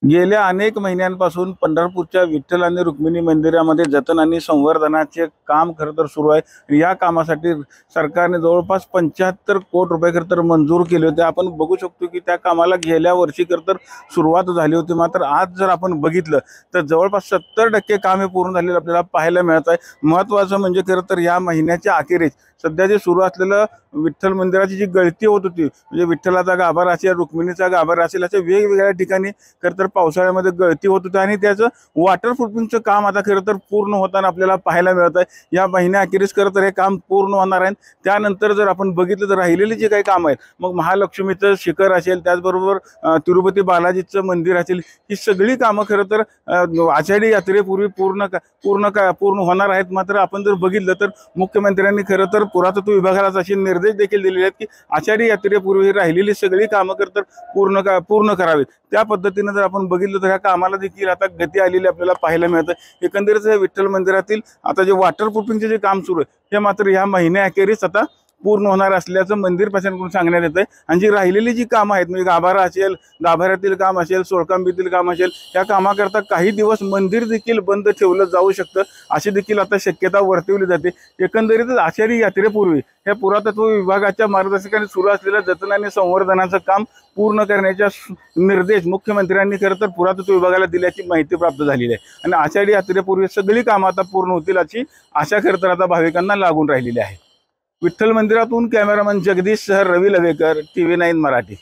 गेल्या अनेक महिन्यांपासून पंढरपूरच्या विठ्ठल आणि रुक्मिणी मंदिरामध्ये जतन आणि संवर्धनाचे काम खरं तर सुरू आहे। या कामासाठी सरकारने जवळपास 75 कोटी रुपये खरं तर मंजूर केले होते। आपण बघू शकतो की त्या कामाला गेल्या वर्षी खरं तर सुरुवात झाली होती, मात्र आज जर आपण बघितलं तर जवळपास 70% काम हे पूर्ण झालेलं आपल्याला पाहायला मिळत आहे। महत्त्वाचं म्हणजे खरं तर या महिन्याच्या अखेरीस सध्या जे सुरू असलेलं विठ्ठल मंदिराची जी गळती होत होती, म्हणजे विठ्ठलाचा गाभारा असेल, रुक्मिणीचा गाभारा असेल, अशा वेगवेगळ्या ठिकाणी खरं तर पावसाळ्यामध्ये गळती होत होती आणि त्याचं वॉटरप्रूफिंगचं काम आता खरं तर पूर्ण होताना आपल्याला पाहायला मिळत आहे। या महिन्याअखेरीस खरं तर हे काम पूर्ण होणार आहे। त्यानंतर जर आपण बघितलं तर राहिलेली जी काही कामं आहेत, मग महालक्ष्मीचं शिखर असेल, त्याचबरोबर तिरुपती बालाजीचं मंदिर असेल, ही सगळी कामं खरं तर आषाढी यात्रेपूर्वी पूर्ण होणार आहेत। मात्र आपण जर बघितलं तर मुख्यमंत्र्यांनी खरं तर पुरातत्व विभागाला असे निर्देश देखील दिलेले आहेत की आषाढी यात्रेपूर्वी राहिलेली सगळी कामं खरं तर पूर्ण करावीत। त्या पद्धतीने जर आपण बघितलं तर ह्या कामाला देखील आता गती आलेली आपल्याला पाहायला मिळतं। एकंदरीत हे विठ्ठल मंदिरातील आता जे वॉटरप्रूफिंगचे जे काम सुरू आहे, हे मात्र ह्या महिन्याअखेरीस आता पूर्ण होणार असल्याचं मंदिर प्रशासनाकडून सांगण्यात येत आहे। आणि जी राहिलेली जी कामं आहेत, म्हणजे गाभारा असेल, गाभाऱ्यातील काम असेल, सोळकांबीतील काम असेल, या कामाकरता काही दिवस मंदिर देखील बंद ठेवलं जाऊ शकतं, अशी देखील आता शक्यता वर्तवली जाते। एकंदरीतच आषाढी यात्रेपूर्वी हे पुरातत्व विभागाच्या मार्गदर्शकाने सुरू असलेलं जतन आणि संवर्धनाचं काम पूर्ण करण्याच्या निर्देश मुख्यमंत्र्यांनी खरं तर पुरातत्व विभागाला दिल्याची माहिती प्राप्त झालेली आहे। आणि आषाढी यात्रेपूर्वी सगळी कामं आता पूर्ण होतील अशी आशा खरं तर आता भाविकांना लागून राहिलेली आहे। विठ्ठल मंदिरातून कॅमेरामन जगदीश सह रवी लवेकर, TV9 मराठी।